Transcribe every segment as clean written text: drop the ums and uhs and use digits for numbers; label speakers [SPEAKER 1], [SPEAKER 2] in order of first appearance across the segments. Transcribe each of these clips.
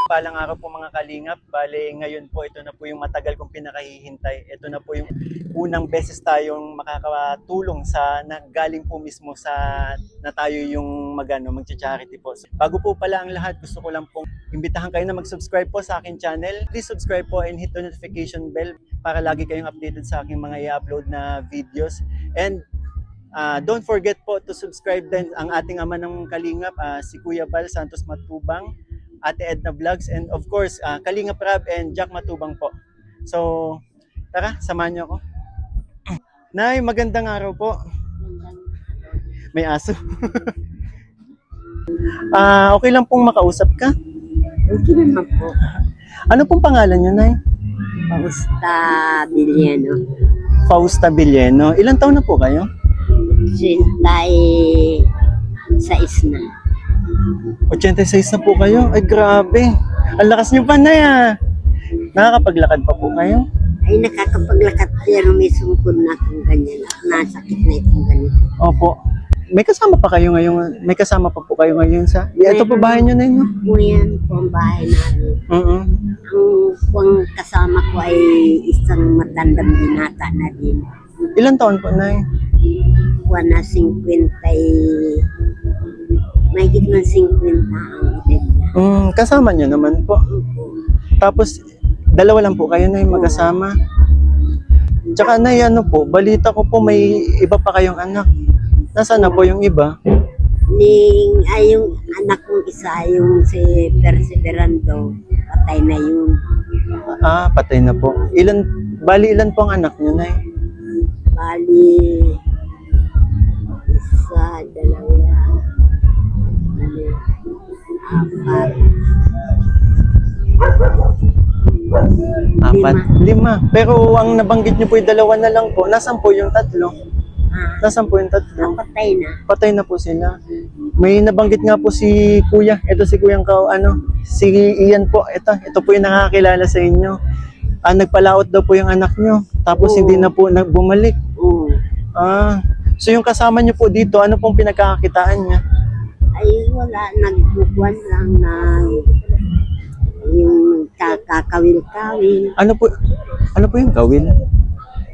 [SPEAKER 1] Palang araw po mga kalingap, bale ngayon po ito na po yung matagal kong pinakahihintay. Ito na po yung unang beses tayong makakatulong sa galing po mismo sa na tayo yung magcha-charity po. So, bago po pala ang lahat, gusto ko lang pong imbitahan kayo na mag-subscribe po sa akin channel. Please subscribe po and hit the notification bell para lagi kayong updated sa aking mga i-upload na videos. And don't forget po to subscribe din ang ating ama ng kalingap, si Kuya Bal Santos Matubang, Ate Edna Vlogs, and of course, Kalingap Rab and Jack Matubang po. So, tara, samahan niyo ako. Nay, magandang araw po. May aso. Okay lang pong makausap ka?
[SPEAKER 2] Okay naman po.
[SPEAKER 1] Ano pong pangalan niyo, Nay?
[SPEAKER 2] Fausta Villeno.
[SPEAKER 1] Fausta Villeno. Ilang taon na po kayo?
[SPEAKER 2] 86 na.
[SPEAKER 1] 86 na po kayo? Ay, grabe. Ang lakas niyo pa, Nay, Nakakapaglakad pa po kayo?
[SPEAKER 2] Ay, nakakapaglakad pero may sungkod na akong ganyan. Nasakit na itong ganito.
[SPEAKER 1] Opo. May kasama pa kayo ngayon? May kasama pa po kayo ngayon sa... Ito po bahay niyo, Nay, no?
[SPEAKER 2] Yan po ang bahay namin. Ang kasama ko ay isang matandang binata na din.
[SPEAKER 1] Ilang taon po, Nay?
[SPEAKER 2] Buwan na 50 mahigit ng 50 ang edad niya.
[SPEAKER 1] Kasama niyo naman po. Tapos, dalawa lang po kayo, Nay, magkasama. Tsaka, Nay, ano po, balita ko po may iba pa kayong anak. Nasaan na po yung iba?
[SPEAKER 2] Yung anak kong isa, yung si Perseverando, patay na yun.
[SPEAKER 1] Patay na po. Bali ilan po ang anak niyo, Nay?
[SPEAKER 2] Bali, isa, dalawa, apat.
[SPEAKER 1] Lima. Pero ang nabanggit niyo po yung dalawa na lang po. Nasaan po yung tatlo? Nasaan po yung tatlo?
[SPEAKER 2] Patay na.
[SPEAKER 1] Patay na po sila. May nabanggit nga po si Kuya. Ito si Kuyang si Ian po. Ito po yung nakakilala sa inyo. Nagpalaot daw po yung anak niyo. Tapos hindi na po bumalik. So yung kasama niyo po dito, ano pong pinagkakakitaan niya?
[SPEAKER 2] Ay wala, nagbubuan lang na yung kakawil-kawil.
[SPEAKER 1] Ano po yung kawil?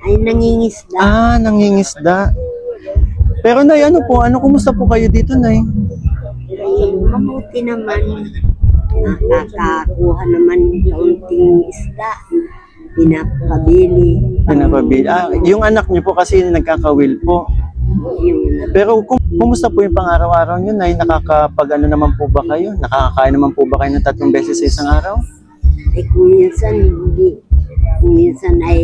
[SPEAKER 2] Ay nangingisda.
[SPEAKER 1] Nangingisda. Pero Nay, kumusta po kayo dito, Nay?
[SPEAKER 2] Ay, mabuti naman. Nakakakuha naman kaunting isda. Pinapabili.
[SPEAKER 1] Yung anak niyo po kasi nagkakawil po. Pero kumusta po yung pang-araw-araw niyo, Nay? Nakakapag-ano naman po ba kayo? Nakakakain naman po ba kayo ng 3 beses sa isang araw?
[SPEAKER 2] Ay kung minsan hindi. Kung minsan ay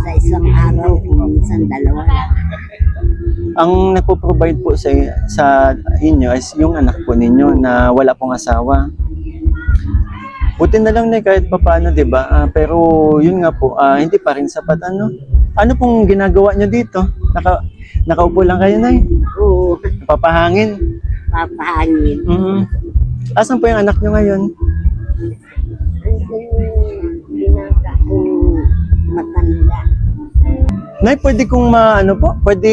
[SPEAKER 2] sa isang araw, kung minsan 2.
[SPEAKER 1] Ang nagpo-provide po sa inyo is yung anak po ninyo na wala pong asawa. Buti na lang, Nay, kahit papaano, 'di ba? Pero yun nga po, hindi pa rin sapat. Ano pong ginagawa niyo dito? Nakaupo lang kayo, Nay?
[SPEAKER 2] Oo.
[SPEAKER 1] Papahangin?
[SPEAKER 2] Papahangin.
[SPEAKER 1] Asan po yung anak niyo ngayon?
[SPEAKER 2] Binata kong matanda.
[SPEAKER 1] Nay, pwede kong pwede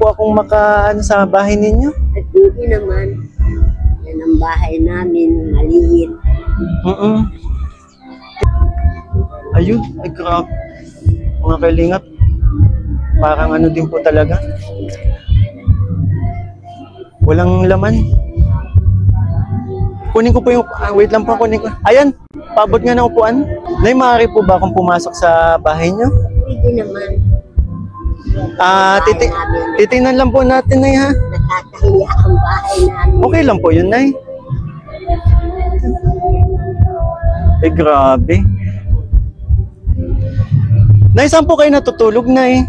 [SPEAKER 1] po akong sa bahay ninyo?
[SPEAKER 2] At hindi naman. Yan ang bahay namin, maliit.
[SPEAKER 1] Ayun, ay grabe. Mga kalingap, parang din po talaga. Walang laman. Kunin ko po yung, wait lang po, kunin ko. Ayan, paabot nga ng upuan. Nay, maaari po ba akong pumasok sa bahay niyo?
[SPEAKER 2] Pwede naman.
[SPEAKER 1] Titingnan lang po natin, Nay, ha?
[SPEAKER 2] Nakakahiya ang bahay namin.
[SPEAKER 1] Okay lang po yun, Nay. Ay, grabe. Nay, saan po kayo natutulog, Nay?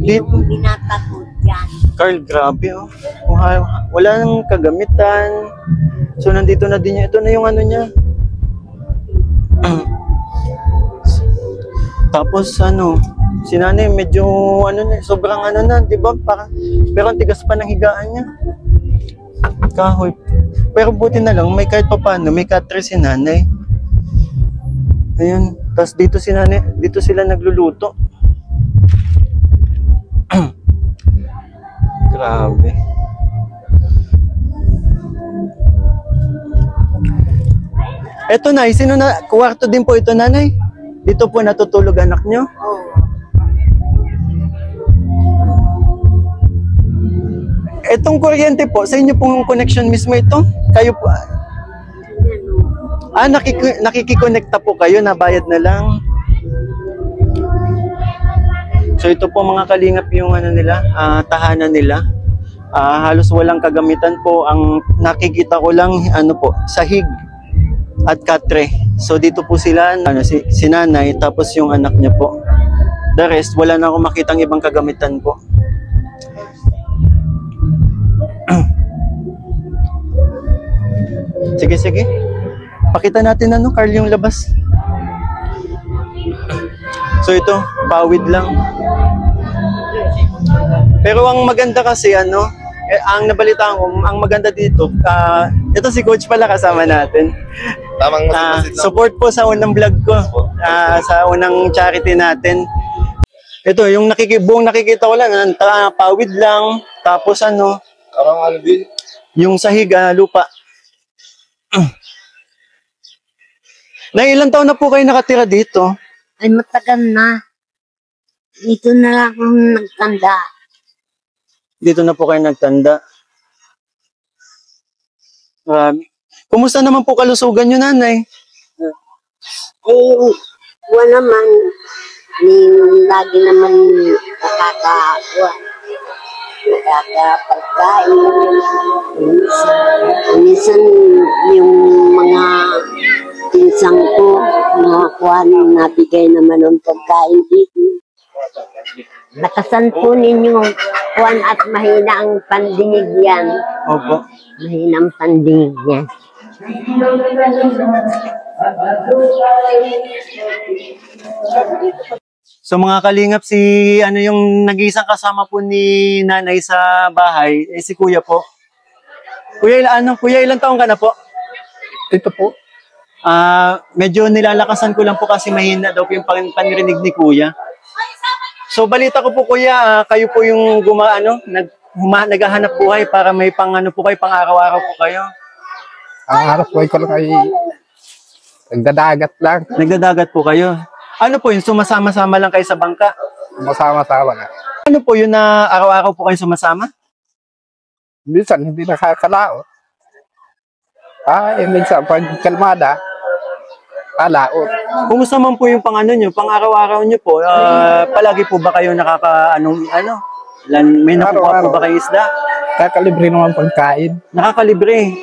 [SPEAKER 2] Dito. Yung binata ko dyan.
[SPEAKER 1] Carl, grabe, oh. Wala nang kagamitan. So, nandito na din niya. Ito na yung niya. Tapos, si Nanay medyo, sobrang di ba? Pero ang tigas pa ng higaan niya. Kahoy. Pero buti na lang, may kahit pa paano, may katre si Nanay. Ayun. Tapos dito sila nagluluto. Grabe. Eto na, sino na, kwarto din po ito nanay? Dito po natutulog anak nyo?
[SPEAKER 2] Oo.
[SPEAKER 1] Etong kuryente po, sa inyo pong connection mismo ito? Kayo po, nakikikonekta po kayo, nabayad na lang. So ito po mga kalingap yung ano nila, tahanan nila. Halos walang kagamitan po. Ang nakikita ko lang ano po, sahig at katre. So dito po sila, si nanay, tapos yung anak niya po. The rest, wala na akong makitang ibang kagamitan po. Sige, sige. Pakita natin ano, Carl, yung labas. So ito, pawid lang. Pero ang maganda kasi ano, ang nabalitaan ko, ang maganda dito, ito si Coach pala kasama natin.
[SPEAKER 3] Tamang masimasit lang.
[SPEAKER 1] Support po sa unang vlog ko, sa unang charity natin. Ito, yung buong nakikita ko lang, pawid lang, tapos ano,
[SPEAKER 3] Parang ano din.
[SPEAKER 1] yung sahig, lupa. Na ilang taon na po kayo nakatira dito?
[SPEAKER 2] Ay, matagal na. Dito na lang akong nagtanda.
[SPEAKER 1] Dito na po kayo nagtanda. Kumusta naman po kalusugan nyo, nanay?
[SPEAKER 2] Eh, wala naman. Lagi naman nakakakuha. Nakakapagkain. Minsan yung mga pinsang ko, mga kuhan, nabigay naman ng pagkain dito. Nakasan po ninyo kuhan at mahina ang pandinig yan.
[SPEAKER 1] Opo.
[SPEAKER 2] Mahina ang pandinig yan.
[SPEAKER 1] So mga kalingap, si ano yung nag-iisang kasama po ni nanay sa bahay, si kuya po. Kuya, ilang taon ka na po?
[SPEAKER 3] Ito po.
[SPEAKER 1] Medyo nilalakasan ko lang po kasi mahina daw po yung panirinig ni kuya. So balita ko po kuya, kayo po yung naghahanap buhay para may pang ano po kayo, pang araw-araw po kayo.
[SPEAKER 3] Ang harap ko lang ay nagdadagat lang.
[SPEAKER 1] Nagdadagat po kayo. Ano po yun, sumasama-sama lang kayo sa bangka?
[SPEAKER 3] Masama-sama na.
[SPEAKER 1] Ano po yun na araw-araw po kayo sumasama?
[SPEAKER 3] Minsan hindi nakakalaot. Minsan pag kalmada, laot.
[SPEAKER 1] Kumusta man po yung pang ano nyo, pang araw-araw nyo po? Palagi po ba kayo may nakukuha po ba kayo isda?
[SPEAKER 3] Kakalibre naman pagkain.
[SPEAKER 1] Nakakalibre.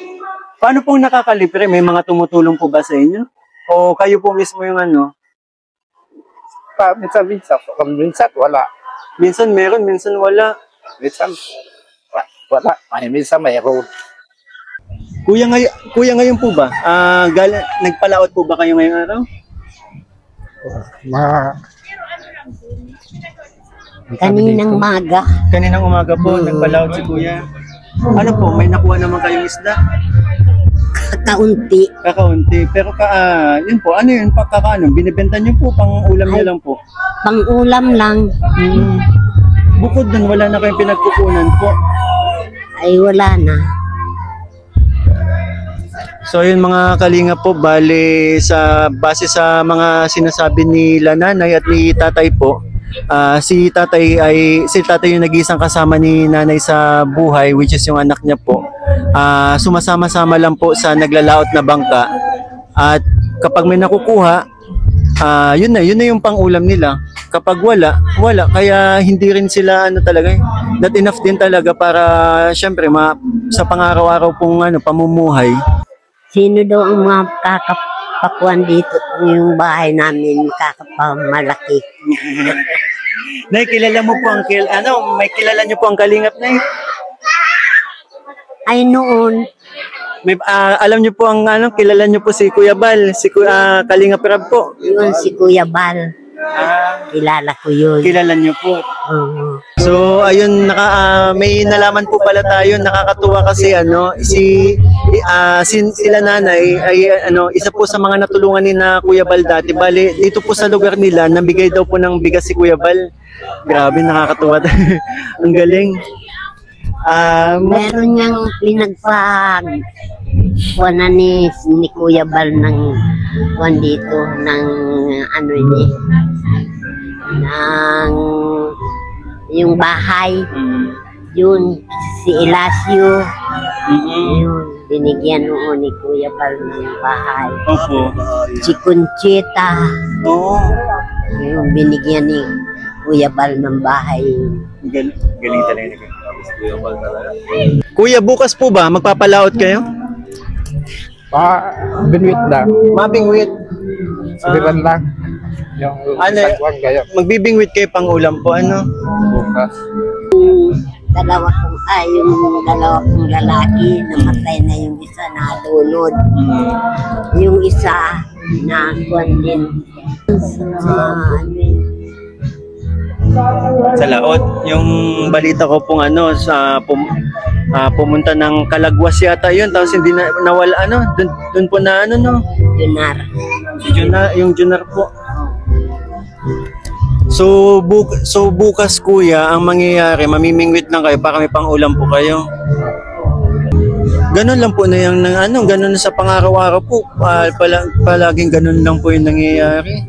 [SPEAKER 1] Paano pong nakakalibre? May mga tumutulong po ba sa inyo? O kayo po mismo yung ano?
[SPEAKER 3] Minsan wala.
[SPEAKER 1] Minsan meron, minsan wala.
[SPEAKER 3] Minsan wala. Minsan mayroon.
[SPEAKER 1] Kuya ngayon po ba? Nagpalaot po ba kayo ngayong araw?
[SPEAKER 2] Kaninang maga.
[SPEAKER 1] Kaninang umaga po, nagpalaot si kuya. Ano po, may nakuha naman kayong isda?
[SPEAKER 2] Kaunti.
[SPEAKER 1] Kakaunti. Pero yun po, ano yun, pagkakaano? Binibenta nyo po, pang ulam nyo lang po?
[SPEAKER 2] Pang-ulam lang.
[SPEAKER 1] Bukod dun, wala na kayong pinagkukunan po.
[SPEAKER 2] Ay, wala na.
[SPEAKER 1] So yun mga kalinga po, base sa mga sinasabi ni nanay at ni tatay po, si tatay yung nag-iisang kasama ni nanay sa buhay, which is yung anak niya po. Sumasama-sama lang po sa naglalaot na bangka, at kapag may nakukuha, yun na yung pang-ulam nila. Kapag wala, kaya hindi rin sila talaga, not enough din talaga para syempre sa pang-araw-araw pong pamumuhay.
[SPEAKER 2] Sino daw ang mga kakapakuan dito? Yung bahay namin, kakapamalaki.
[SPEAKER 1] Nay, kilala mo po may kilala niyo po ang kalingap, Nay?
[SPEAKER 2] Ay, noon,
[SPEAKER 1] Alam niyo po kilala niyo po si Kuya Bal, Kalingap Rab po.
[SPEAKER 2] yun si Kuya Bal. Kilala ko yun.
[SPEAKER 1] Kilala niyo po. So ayun, may nalaman po pala tayo, nakakatuwa kasi sila nanay ay isa po sa mga natulungan ni na Kuya Bal dati. Bale, dito po sa lugar nila nabigay daw po ng bigas si Kuya Bal. Grabe, nakakatuwa. Ang galing.
[SPEAKER 2] Meron niyang pinagpag kuha ni Kuya Bal ng kuwan dito ng ano ini ng yung bahay yun si Elasio yun binigyan noon ni Kuya Bal ng bahay.
[SPEAKER 1] Opo.
[SPEAKER 2] Si Conchita
[SPEAKER 1] Oo.
[SPEAKER 2] yung binigyan ni Kuya Bal ng bahay.
[SPEAKER 1] Galing talaga ni Kuya, bukas po ba magpapalaot kayo?
[SPEAKER 3] Binwit lang.
[SPEAKER 1] Mabingwit.
[SPEAKER 3] Sabiran lang. Yung
[SPEAKER 1] Ano?
[SPEAKER 3] sagwang kayo.
[SPEAKER 1] Magbibingwit kayo pang ulam po, ano?
[SPEAKER 3] Bukas.
[SPEAKER 2] Yung dalawa kong lalaki namatay na yung isa nalunod. Yung isa na kuwan din
[SPEAKER 1] Sa laot. Yung balita ko pong ano, pumunta ng Kalagwas yata yun, tapos hindi na, nawala, ano, dun po na, ano, no?
[SPEAKER 2] Junar.
[SPEAKER 1] Yung Junar po. So, bukas kuya, ang mangyayari, mamimingwit lang kayo para may pang-ulam po kayo. Ganun lang po na yung ano, ganun sa pang-araw-araw po. Palaging ganun lang po yung nangyayari.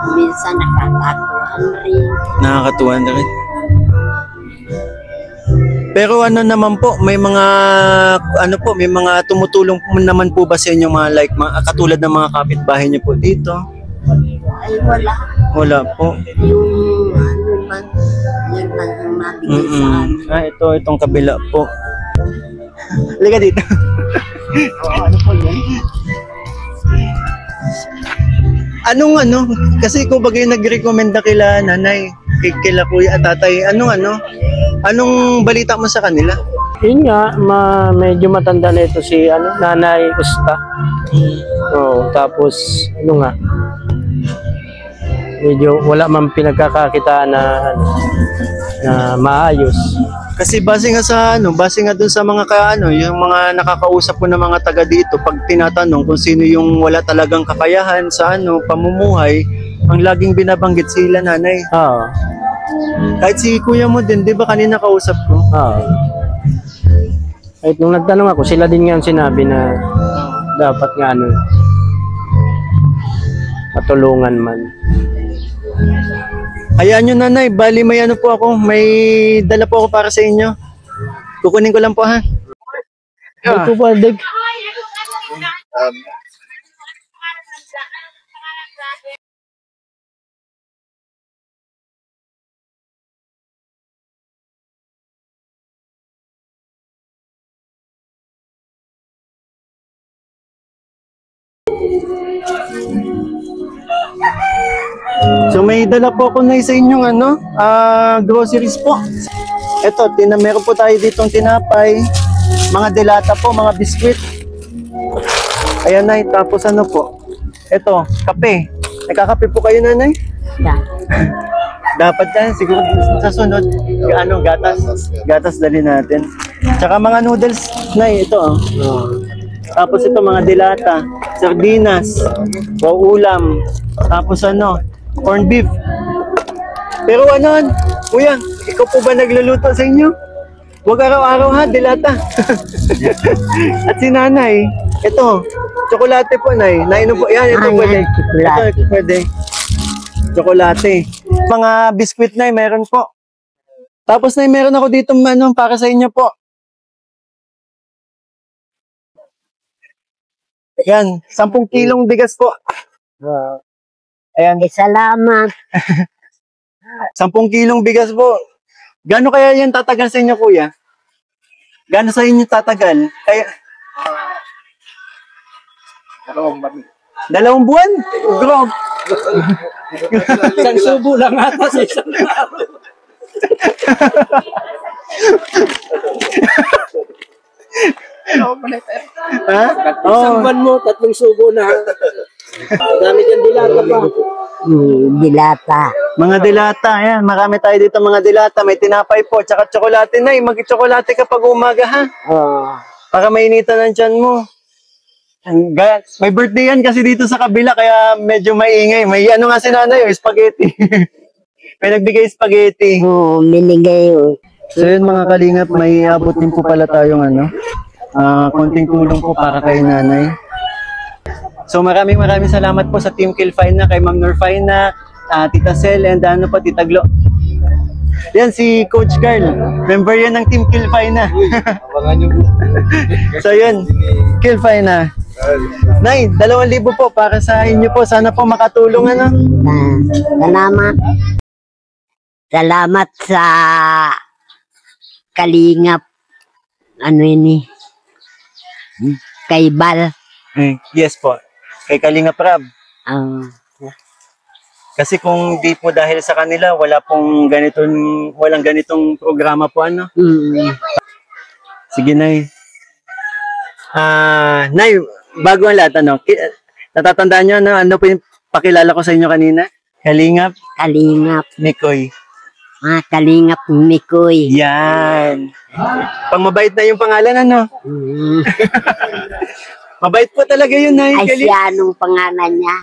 [SPEAKER 2] Minsan nakakatuan rin.
[SPEAKER 1] Nakakatuwa na rin. Pero ano naman po, may mga tumutulong po naman po ba sa inyo mga katulad ng mga kapitbahay niyo po dito?
[SPEAKER 2] Ay wala.
[SPEAKER 1] Wala po.
[SPEAKER 2] Yung ano man, yun man ang mabigay sa amin.
[SPEAKER 1] Itong kabila po. Halika dito.
[SPEAKER 2] Ano po yun?
[SPEAKER 1] Anong kasi kung bagay nag-recommend na kila nanay, kila kuya at tatay, anong balita mo sa kanila?
[SPEAKER 4] Yun nga, medyo matanda na ito si Nanay Usta. Oo, tapos medyo wala man pinagkakakitaan na maayos.
[SPEAKER 1] Kasi base nga dun sa mga yung mga nakakausap ko na mga taga dito, pag tinatanong kung sino yung wala talagang kakayahan sa pamumuhay, ang laging binabanggit sila nanay.
[SPEAKER 4] Oo.
[SPEAKER 1] Kahit si kuya mo din, di ba kanina kausap ko?
[SPEAKER 4] Oo. Kahit nung nagtanong ako, sila din nga ang sinabi na dapat nga matulungan man.
[SPEAKER 1] Hayaan nyo nanay, bali may may dala po ako para sa inyo. Kukunin ko lang po ha.
[SPEAKER 4] Ito po, Deg.
[SPEAKER 1] So may dala po ako na sa inyong groceries po. Ito, meron po tayo ditong tinapay, mga delata po, mga biskwit. Ayan na, tapos po. Ito, kape. Nagkakape po kayo nanay? Dapat yan, siguro sa sunod, gatas dali natin. Tsaka mga noodles, nay, ito Tapos ito mga delata, sardinas, ulam, tapos corned beef. Pero kuya, ikaw po ba nagluluto sa inyo? Huwag araw-araw ha, delata. At si nanay, ito, tsokolate po nay. Nainom po, yan, ito pwede. Ito pwede. Tsokolate. Mga biskwit nay, meron po. Tapos nay, meron ako dito para sa inyo po. Yan, 10 kilong bigas po. Ayan.
[SPEAKER 2] Salamat.
[SPEAKER 1] 10 kilong bigas po. Gano'n kaya yan tatagal sa inyo, kuya? Gano'n sa inyo tatagal? Kaya... 2 buwan? Grog.
[SPEAKER 4] Isang subo lang ata sa isang araw.
[SPEAKER 1] Ha?
[SPEAKER 4] Isang ban mo, 3 subo na. Dami dyan dilata pa.
[SPEAKER 2] Dilata.
[SPEAKER 1] Mga dilata, ayan. Marami tayo dito mga dilata. May tinapay po, tsaka tsokolate na. Mag-tsokolate kapag umaga, ha? Para mainitan ang tiyan mo. May birthday yan kasi dito sa kabila, kaya medyo maingay. May si nanay, spaghetti. May nagbigay spaghetti.
[SPEAKER 2] Minigay
[SPEAKER 1] So yun mga kalingap, may abot din po pala tayong konting tulong po para kay nanay. So maraming salamat po sa Team Kilfina, kay Ma'am Norfina, Tita Sel, and Tita Glo. Yan si Coach Carl, member yan ng Team Kilfina.
[SPEAKER 3] Abangan nyo po.
[SPEAKER 1] So yun, Kilfina. Nay, 2,000 po para sa inyo po. Sana po makatulong
[SPEAKER 2] Salamat. Salamat sa Kalingap. Ano ini? Kay Bal.
[SPEAKER 1] Yes po, kay Kalingap Rab.
[SPEAKER 2] Ah,
[SPEAKER 1] Kasi kung di po dahil sa kanila, walang ganitong programa po Sige, Nay. Nay, bago ang lahat, natatandaan nyo, ano po yung pakilala ko sa inyo kanina? Kalingap
[SPEAKER 2] Kalingap.
[SPEAKER 1] Mikoy.
[SPEAKER 2] Kalingap Mikoy.
[SPEAKER 1] Yan. Pang mabait na yung pangalan, Mabait po talaga yun, Nay.
[SPEAKER 2] Ay, siya anong pangalan niya?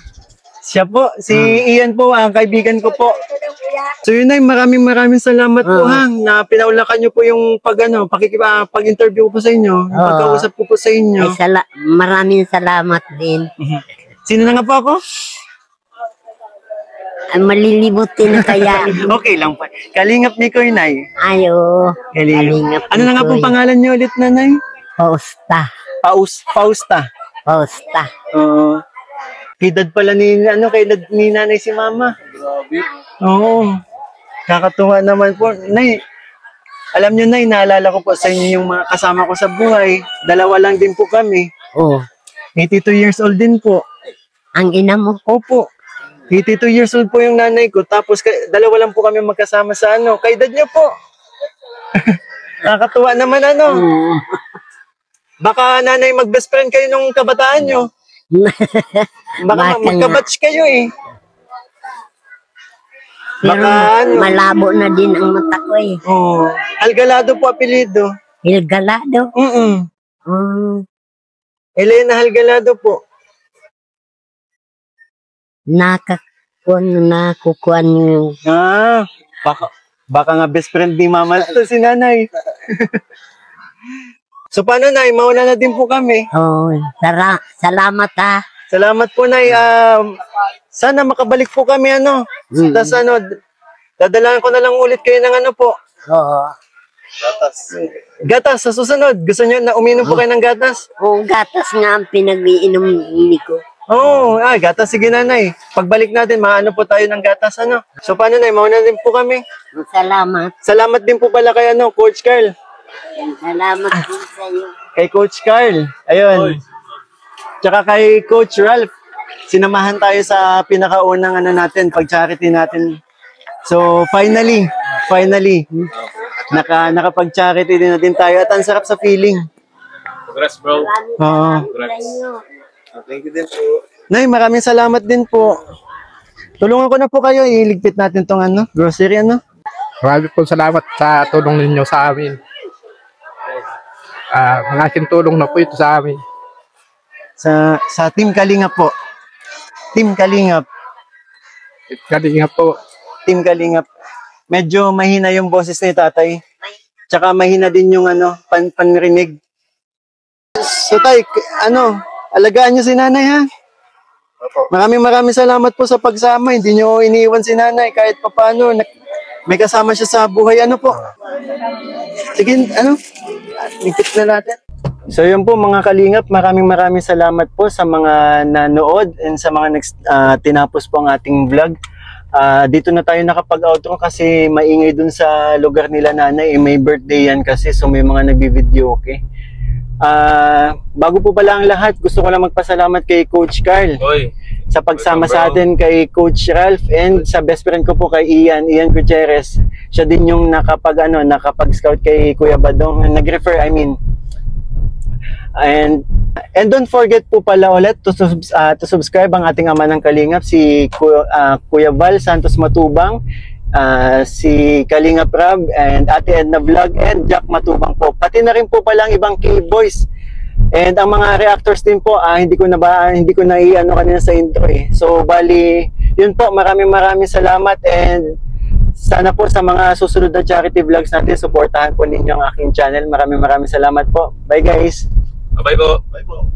[SPEAKER 1] Siya po, si Ian po, ang kaibigan ko po. So yun, Nay, maraming salamat po na pinaulakan nyo po yung pag-interview ko po sa inyo, pagkausap ko po sa inyo.
[SPEAKER 2] Ay, maraming salamat din.
[SPEAKER 1] Sino na nga po ako?
[SPEAKER 2] Ay, malilimutin na kaya.
[SPEAKER 1] Okay lang po. Kalingap Mikoy, Nay.
[SPEAKER 2] Ayo.
[SPEAKER 1] Kalingap. Ano na nga pong pangalan nyo ulit, Nanay?
[SPEAKER 2] Fausta.
[SPEAKER 1] Fausta.
[SPEAKER 2] Fausta.
[SPEAKER 1] Kidad pala kidad ni nanay si mama.
[SPEAKER 3] Grabe.
[SPEAKER 1] Oo. Kakatuwa naman po. Nay, alam nyo, Nay, naalala ko po sa inyo yung mga kasama ko sa buhay. 2 lang din po kami.
[SPEAKER 2] Oh.
[SPEAKER 1] 82 years old din po.
[SPEAKER 2] Ang ina mo.
[SPEAKER 1] Opo. 82 years old po yung nanay ko. Tapos 2 lang po kami magkasama sa kaedad nyo po. Nakakatuwa naman Baka nanay mag-best friend kayo nung kabataan nyo. Baka magkabatch kayo
[SPEAKER 2] Pero malabo na din ang mata ko
[SPEAKER 1] Halgalado po apelido.
[SPEAKER 2] Hilgalado.
[SPEAKER 1] Elena Halgalado po.
[SPEAKER 2] Nakukuhan yung...
[SPEAKER 1] Baka nga best friend ni mama to si nanay. So paano, Nay? Mauna na din po kami.
[SPEAKER 2] Salamat
[SPEAKER 1] Salamat po, Nay. Sana makabalik po kami Tapos dadalahan ko na lang ulit kayo ng po. Gatas sa susunod. Gusto nyo na uminom po kayo ng gatas?
[SPEAKER 2] Gatas nga ang pinag-iinom ko.
[SPEAKER 1] Gatas. Sige, Nanay. Pagbalik natin, po tayo ng gatas, So paano, Nay? Mauna din po kami.
[SPEAKER 2] Salamat.
[SPEAKER 1] Salamat din po pala kay Coach Carl.
[SPEAKER 2] Salamat din sa iyo.
[SPEAKER 1] Kay Coach Carl. Ayun. Tsaka kay Coach Ralph. Sinamahan tayo sa pinakaunang pag-charity natin. So finally, nakapag-charity din natin tayo at ang sarap sa feeling.
[SPEAKER 3] Congrats, bro.
[SPEAKER 2] Congrats.
[SPEAKER 3] Thank you din po.
[SPEAKER 1] Nay, maraming salamat din po. Tulungan ko na po kayo. Iligpit natin tong grocery
[SPEAKER 3] Maraming po salamat sa tulong ninyo sa amin. Malaking tulong na po ito sa amin.
[SPEAKER 1] Sa Team Kalingap po. Team Kalingap.
[SPEAKER 3] Kalingap po.
[SPEAKER 1] Team Kalingap. Medyo mahina yung boses ni tatay. Tsaka mahina din yung panrinig. So tay, alagaan nyo si nanay ha. Maraming salamat po sa pagsama. Hindi nyo iniiwan si nanay kahit papaano. May kasama siya sa buhay. Sige, Ipit na natin. So yun po mga kalingap, maraming salamat po sa mga nanood and sa mga tinapos po ang ating vlog. Dito na tayo nakapag-outro kasi maingay dun sa lugar nila nanay. May birthday yan kasi, so may mga nagbi-video, okay? Bago po pala ang lahat, gusto ko lang magpasalamat kay Coach Carl sa pagsama sa atin, kay Coach Ralph, and sa best friend ko po kay Ian Gutierrez. Siya din yung nakapag-scout kay Kuya Badong, nag-refer, And don't forget po pala ulit to subscribe ang ating ama ng Kalingap, si Kuya Val Santos Matubang, si Kalingap Rab, and Ate Edna Vlog, and Jack Matubang po. Pati na rin po pala ang ibang K-Boys. And ang mga reactors din po, hindi ko na kanina sa intro So bali, yun po, maraming salamat, and Sana po sa mga susunod na charity vlogs natin, suportahan po ninyo ang aking channel. Maraming salamat po. Bye guys!
[SPEAKER 5] Bye po. Bye po.